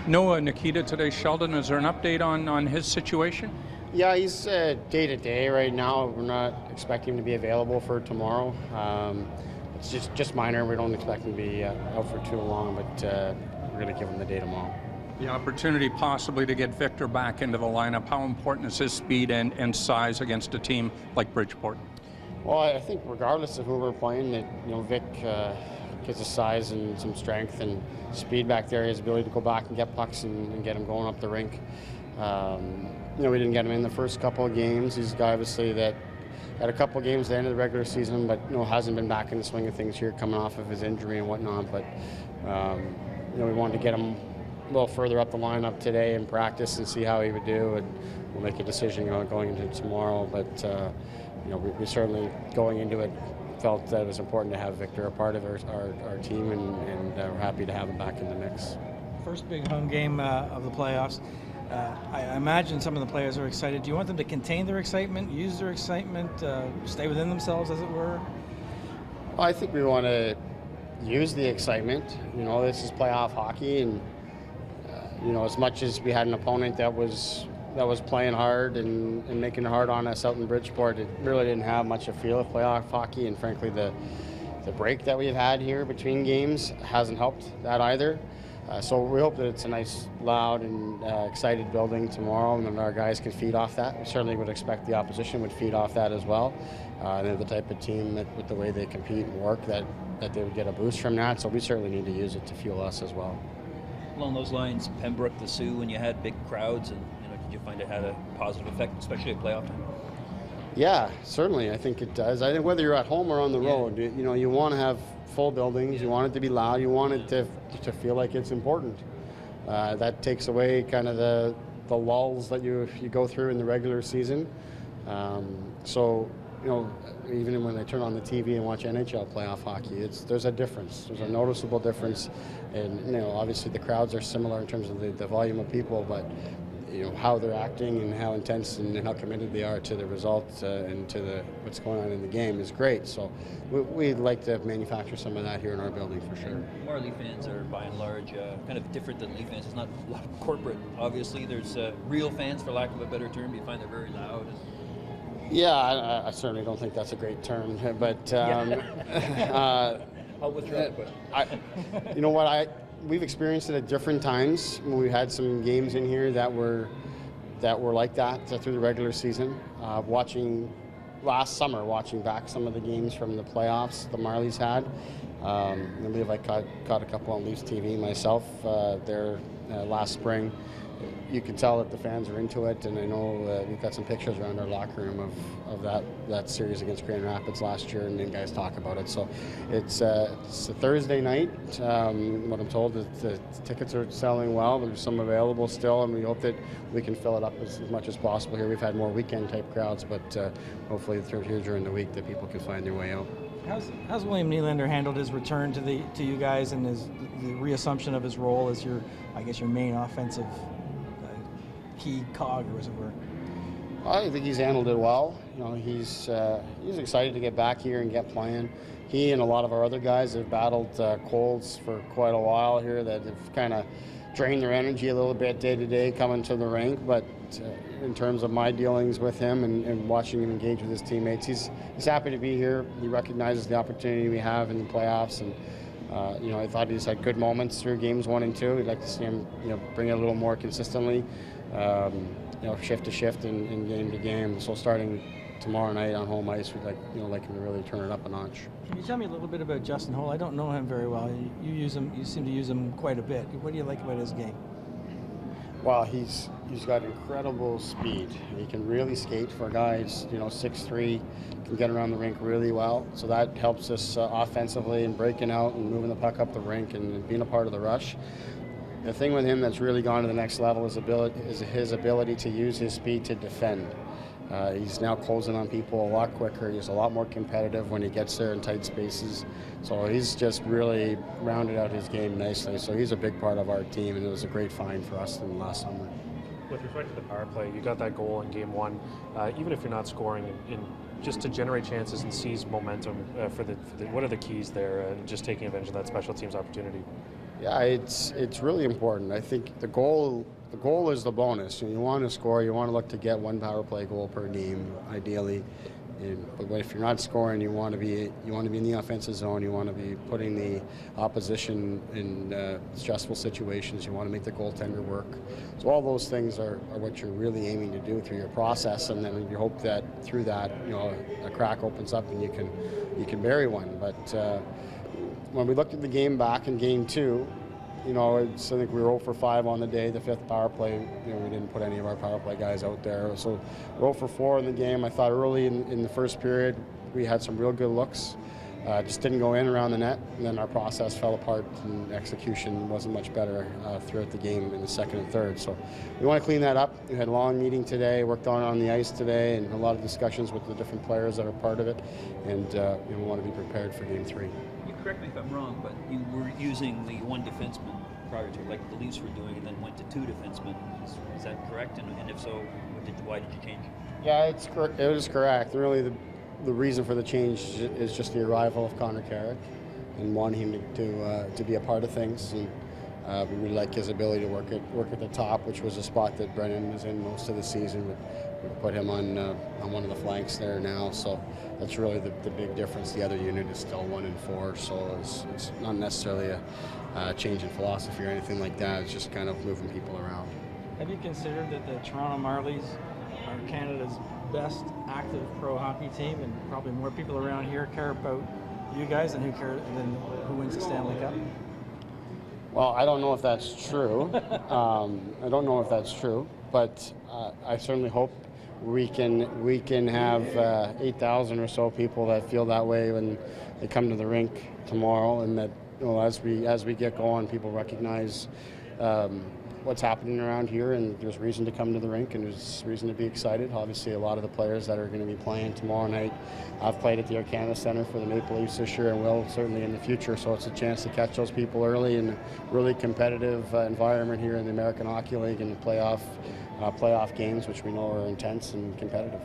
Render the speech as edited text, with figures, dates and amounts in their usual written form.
No Nikita today. Sheldon, is there an update on his situation? Yeah, he's day-to-day right now. We're not expecting him to be available for tomorrow. It's just minor. We don't expect him to be out for too long, but we're going to give him the day tomorrow. The opportunity possibly to get Victor back into the lineup, how important is his speed and size against a team like Bridgeport? Well, I think regardless of who we're playing, that Vic gets a size and some strength and speed back there. His ability to go back and get pucks and get him going up the rink. We didn't get him in the first couple of games. He's a guy obviously that had a couple of games at the end of the regular season, but hasn't been back in the swing of things here, coming off of his injury and whatnot. But we wanted to get him a little further up the lineup today in practice and see how he would do, and we'll make a decision going into tomorrow. But we certainly, going into it, felt that it was important to have Victor a part of our team, and we're happy to have him back in the mix. First big home game of the playoffs. I imagine some of the players are excited. Do you want them to contain their excitement, use their excitement, stay within themselves, as it were? Well, I think we want to use the excitement. This is playoff hockey, and as much as we had an opponent that was playing hard and making it hard on us out in Bridgeport, it really didn't have much a feel of playoff hockey, and frankly the break that we've had here between games hasn't helped that either. So we hope that it's a nice, loud, and excited building tomorrow, and that our guys can feed off that. We certainly would expect the opposition would feed off that as well. They're the type of team that, with the way they compete and work, that they would get a boost from that. So we certainly need to use it to fuel us as well. Along those lines, Pembroke, the Sioux, when you had big crowds, and did you find it had a positive effect, especially at playoff time? Yeah, certainly. I think it does. I think whether you're at home or on the road, you want to have full buildings. You want it to be loud. You want it to feel like it's important. That takes away kind of the lulls that you go through in the regular season. Even when I turn on the TV and watch NHL playoff hockey, there's a difference. There's a noticeable difference, and obviously the crowds are similar in terms of the volume of people, but how they're acting and how intense and how committed they are to the results and to what's going on in the game is great. So we'd like to manufacture some of that here in our building for sure. Marlies fans are by and large kind of different than Leaf fans. It's not a lot of corporate, obviously. There's real fans, for lack of a better term. You find they're very loud. Yeah, I certainly don't think that's a great term, but I'll withdraw it. But we've experienced it at different times. We had some games in here that were like that through the regular season. Last summer, watching back some of the games from the playoffs the Marlies had. I believe I caught a couple on Leafs TV myself there last spring. You can tell that the fans are into it, and I know we've got some pictures around our locker room of that series against Grand Rapids last year, and then guys talk about it. So it's a Thursday night. What I'm told is the tickets are selling well. There's some available still, and we hope that we can fill it up as much as possible here. We've had more weekend-type crowds, but hopefully here during the week that people can find their way out. How's William Nylander handled his return to you guys and the reassumption of his role as your main offensive key cog, or as it were? I think he's handled it well. He's excited to get back here and get playing. He and a lot of our other guys have battled colds for quite a while here that have kind of drained their energy a little bit day to day coming to the rink. But in terms of my dealings with him and watching him engage with his teammates, he's happy to be here. He recognizes the opportunity we have in the playoffs, and I thought he's had good moments through games 1 and 2. We'd like to see him bring it a little more consistently. Shift to shift and game to game. So starting tomorrow night on home ice, we'd like him to really turn it up a notch. Can you tell me a little bit about Justin Holl? I don't know him very well. You seem to use him quite a bit. What do you like about his game? Well, he's got incredible speed. He can really skate for a guy who's 6'3", can get around the rink really well. So that helps us offensively and breaking out and moving the puck up the rink and being a part of the rush. The thing with him that's really gone to the next level is his ability to use his speed to defend. He's now closing on people a lot quicker. He's a lot more competitive when he gets there in tight spaces. So he's just really rounded out his game nicely. So he's a big part of our team, and it was a great find for us in last summer. With respect to the power play, you got that goal in Game 1. Even if you're not scoring, just to generate chances and seize momentum, what are the keys there, and just taking advantage of that special teams opportunity? Yeah, it's really important. I think the goal is the bonus. You want to score. You want to look to get one power play goal per game, ideally. But if you're not scoring, you want to be in the offensive zone. You want to be putting the opposition in stressful situations. You want to make the goaltender work. So all those things are what you're really aiming to do through your process, and then you hope that through that, a crack opens up and you can bury one. But when we looked at the game back in Game 2, I think we were 0 for 5 on the day. The fifth power play, we didn't put any of our power play guys out there. So 0 for 4 in the game. I thought early in the first period we had some real good looks. Just didn't go in around the net, and then our process fell apart and execution wasn't much better throughout the game in the second and third. So we want to clean that up. We had a long meeting today, worked on the ice today, and a lot of discussions with the different players that are part of it, and we want to be prepared for Game 3. You correct me if I'm wrong, but you were using the one defenseman prior to, like the Leafs were doing, and then went to two defensemen. Is that correct? And if so, why did you change? Yeah, it is correct. Really, the reason for the change is just the arrival of Connor Carrick and wanting him to be a part of things. And we really like his ability to work at the top, which was a spot that Brennan was in most of the season. We put him on one of the flanks there now, so that's really the big difference. The other unit is still 1 and 4, so it's not necessarily a change in philosophy or anything like that. It's just kind of moving people around. Have you considered that the Toronto Marlies are Canada's best active pro hockey team, and probably more people around here care about you guys than who wins the Stanley Cup? Well, I don't know if that's true. But I certainly hope we can have 8,000 or so people that feel that way when they come to the rink tomorrow, and that as we get going, people recognize what's happening around here, and there's reason to come to the rink, and there's reason to be excited. Obviously, a lot of the players that are going to be playing tomorrow night have played at the Air Canada Centre for the Maple Leafs this year and will certainly in the future, so it's a chance to catch those people early in a really competitive environment here in the American Hockey League and playoff games, which we know are intense and competitive.